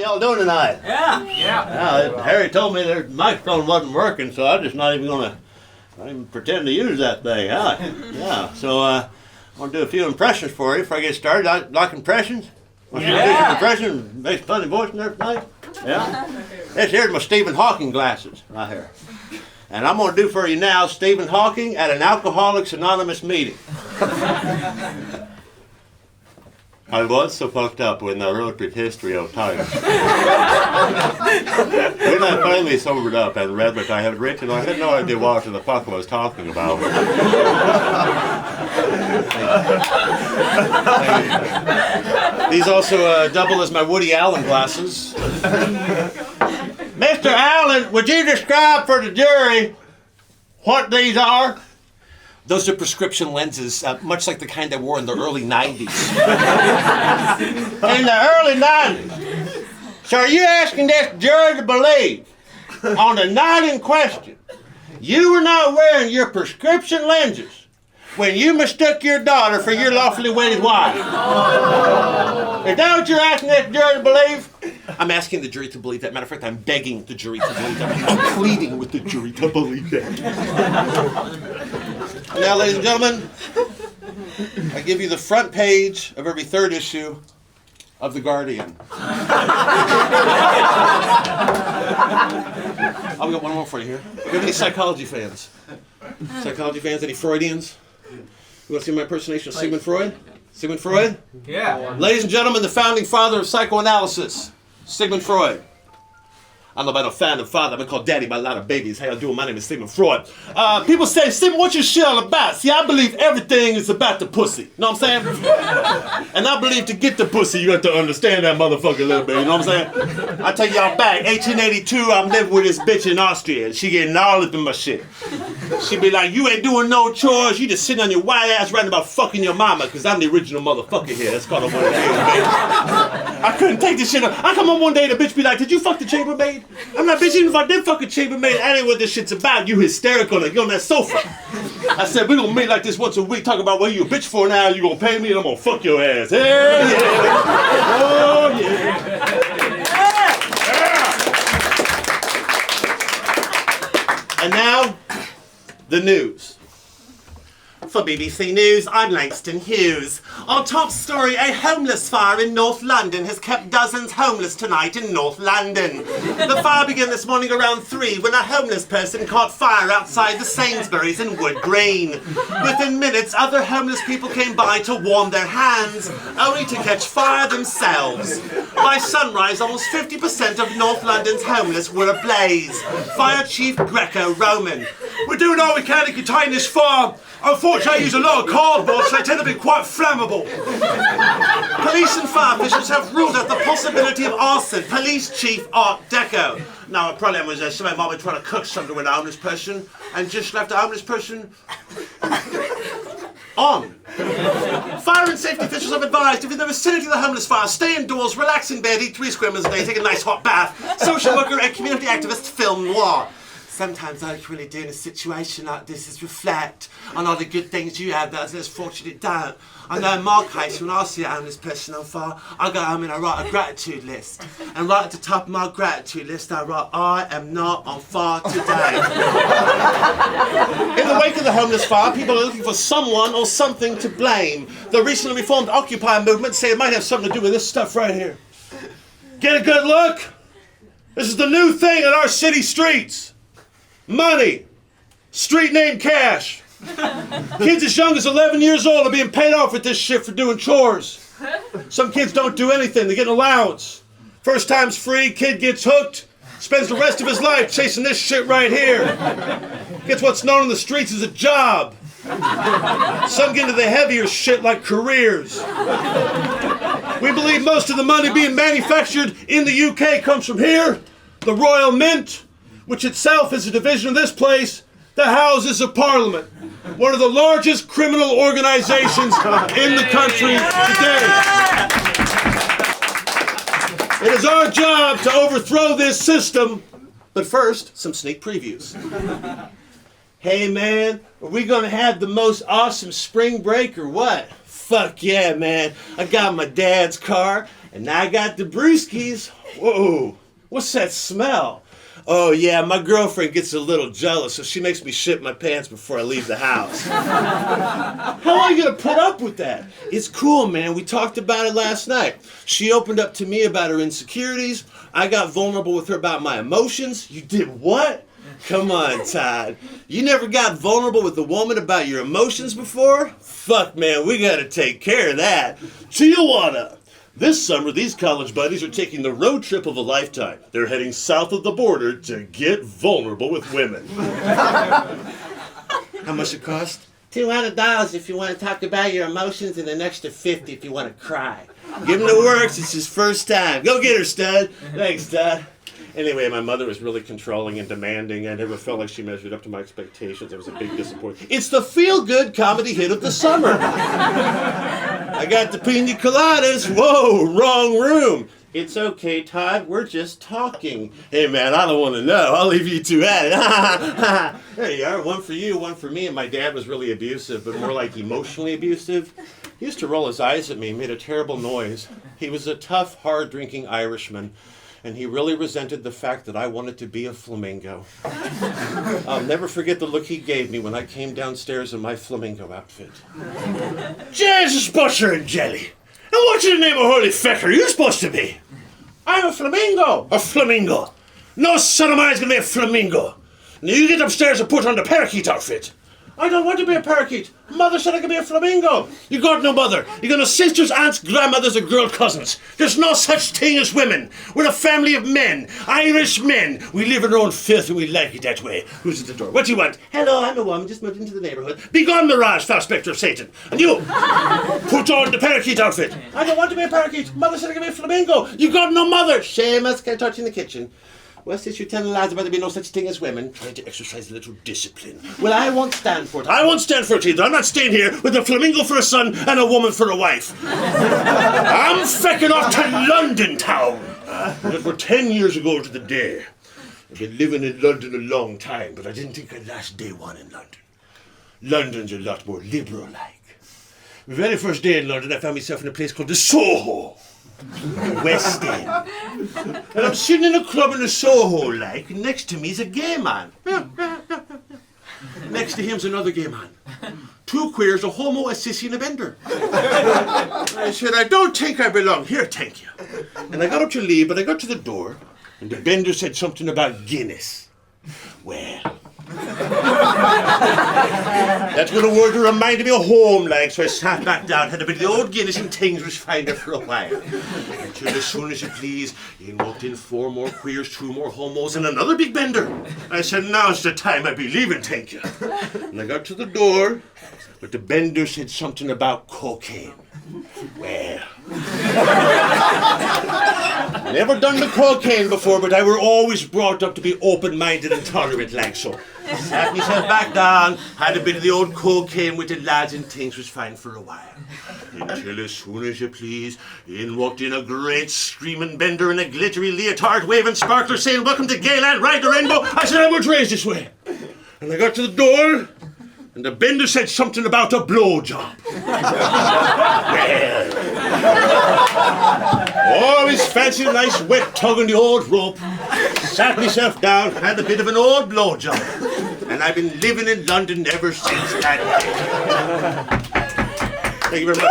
y'all doing tonight? Yeah. Harry told me their microphone wasn't working, so I'm just not even pretend to use that thing. Yeah. So I'm gonna do a few impressions for you before I get started. Like impressions? Want you to do some impressions? Make a funny voice and everything? Yeah. This here's my Stephen Hawking glasses right here. And I'm gonna do for you now Stephen Hawking at an Alcoholics Anonymous meeting. I was so fucked up when I wrote the history of time. When I finally sobered up and read what I had written, I had no idea what the fuck I was talking about. These also double as my Woody Allen glasses. Mr. Allen, would you describe for the jury what these are? Those are prescription lenses, much like the kind I wore in the early 90s. In the early 90s? So are you asking this jury to believe, on the night in question, you were not wearing your prescription lenses when you mistook your daughter for your lawfully wedded wife? Is that what you're asking this jury to believe? I'm asking the jury to believe that. Matter of fact, I'm begging the jury to believe that. I'm pleading with the jury to believe that. Now, ladies and gentlemen, I give you the front page of every third issue of The Guardian. I've got one more for you here. Do you have any psychology fans? Psychology fans? Any Freudians? You want to see my impersonation of Sigmund Freud? Sigmund Freud? Yeah. Ladies and gentlemen, the founding father of psychoanalysis, Sigmund Freud. I'm not a fan of father. I've been called daddy by a lot of babies. How y'all doing? My name is Sigmund Freud. People say, Sigmund, what's your shit all about? See, I believe everything is about the pussy. You know what I'm saying? And I believe to get the pussy, you have to understand that motherfucker a little bit. You know what I'm saying? I take y'all back. 1882, I'm living with this bitch in Austria, and she getting all up in my shit. She be like, you ain't doing no chores. You just sitting on your white ass writing about fucking your mama, because I'm the original motherfucker here. That's called a one day, baby. I couldn't take this shit up. I come home one day and the bitch be like, did you fuck the chambermaid? I'm like, bitch, even if I did fuck a chambermaid, that ain't what this shit's about. You hysterical and you're on that sofa. I said, we gonna meet like this once a week, talk about what you a bitch for now, you gonna pay me and I'm gonna fuck your ass. Hey, yeah. Oh, yeah. And now, the news. For BBC News, I'm Langston Hughes. Our top story, a homeless fire in North London has kept dozens homeless tonight in North London. The fire began this morning around 3 when a homeless person caught fire outside the Sainsbury's in Wood Green. Within minutes, other homeless people came by to warm their hands, only to catch fire themselves. By sunrise, almost 50% of North London's homeless were ablaze. Fire Chief Greco-Roman. We're doing all we can to contain this fire. Unfortunately, I use a lot of cardboard, so they tend to be quite flammable. Police and fire officials have ruled out the possibility of arson. Police Chief Art Deco. Now, the problem was somebody might be trying to cook something with a homeless person and just left the homeless person on. Fire and safety officials have advised if in the vicinity of the homeless fire, stay indoors, relax in bed, eat 3 square meals a day, take a nice hot bath. Social worker and community activist film noir. Sometimes all you can really do in a situation like this is reflect on all the good things you have that others less fortunate don't. I know in my case, when I see a homeless person on fire, I go home and I write a gratitude list. And right at the top of my gratitude list, I write, I am not on fire today. In the wake of the homeless fire, people are looking for someone or something to blame. The recently reformed Occupy movement say it might have something to do with this stuff right here. Get a good look. This is the new thing in our city streets. Money. Street name cash. Kids as young as 11 years old are being paid off with this shit for doing chores. Some kids don't do anything. They get an allowance. First time's free. Kid gets hooked. Spends the rest of his life chasing this shit right here. Gets what's known in the streets as a job. Some get into the heavier shit like careers. We believe most of the money being manufactured in the UK comes from here. The Royal Mint, which itself is a division of this place, the Houses of Parliament, one of the largest criminal organizations in the country today. It is our job to overthrow this system, but first, some sneak previews. Hey man, are we gonna have the most awesome spring break or what? Fuck yeah, man. I got my dad's car, And I got the brewskis. Whoa, what's that smell? Oh yeah, my girlfriend gets a little jealous, so she makes me shit my pants before I leave the house. How am I gonna put up with that? It's cool, man. We talked about it last night. She opened up to me about her insecurities. I got vulnerable with her about my emotions. You did what? Come on, Todd. You never got vulnerable with a woman about your emotions before? Fuck, man, we gotta take care of that. Tijuana. This summer, these college buddies are taking the road trip of a lifetime. They're heading south of the border to get vulnerable with women. How much it cost? $200 if you want to talk about your emotions and an extra $50 if you want to cry. Give him the works, it's his first time. Go get her, stud. Thanks, stud. Anyway, my mother was really controlling and demanding. I never felt like she measured up to my expectations. It was a big disappointment. It's the feel-good comedy hit of the summer. I got the pina coladas. Whoa, wrong room. It's okay, Todd. We're just talking. Hey, man, I don't want to know. I'll leave you two at it. There you are. One for you, one for me. And my dad was really abusive, but more like emotionally abusive. He used to roll his eyes at me, made a terrible noise. He was a tough, hard-drinking Irishman. And he really resented the fact that I wanted to be a flamingo. I'll never forget the look he gave me when I came downstairs in my flamingo outfit. Jesus, butter and jelly! And what in the name of holy feck are you supposed to be? I'm a flamingo! A flamingo! No son of mine's gonna be a flamingo! Now you get upstairs and put on the parakeet outfit. I don't want to be a parakeet. Mother said I could be a flamingo. You got no mother. You got no sisters, aunts, grandmothers, or girl cousins. There's no such thing as women. We're a family of men. Irish men. We live in our own filth and we like it that way. Who's at the door? What do you want? Hello, I'm a woman. Just moved into the neighborhood. Be gone, Mirage, foul spectre of Satan. And you, put on the parakeet outfit. I don't want to be a parakeet. Mother said I could be a flamingo. You got no mother. Seamus, can I touch you in the kitchen? Well, since you're telling lads about there being no such thing as women, trying to exercise a little discipline. Well, I won't stand for it. I won't stand for it either. I'm not staying here with a flamingo for a son and a woman for a wife. I'm fecking off to London town. It were 10 years ago to the day. I've been living in London a long time, but I didn't think I'd last day one in London. London's a lot more liberal-like. The very first day in London, I found myself in a place called the Soho. West End. And I'm sitting in a club in the Soho, like, and next to me's a gay man. Next to him's another gay man. Two queers, a homo, a sissy, and a bender. I said, I don't think I belong here, thank you. And I got up to leave, but I got to the door, and the bender said something about Guinness. Well, that's what a word that reminded me of home, like, so I sat back down, had a bit of the old Guinness, and things was fine there for a while. Until as soon as you please, in walked in 4 more queers, 2 more homos, and another big bender. I said, now's the time I be leaving, thank you. And I got to the door, but the bender said something about cocaine. Well, never done the cocaine before, but I were always brought up to be open-minded and tolerant, like so. Sat myself back down, had a bit of the old cocaine with the lads, and things was fine for a while. Until as soon as you please, in walked in a great screaming bender in a glittery leotard, waving sparkler, saying, welcome to Gayland, ride the rainbow. I said, I was raised this way. And I got to the door, and the bender said something about a blowjob. Well, always fancied a nice wet tug on the old rope. Sat myself down, had a bit of an old blowjob. And I've been living in London ever since that day. Thank you very much.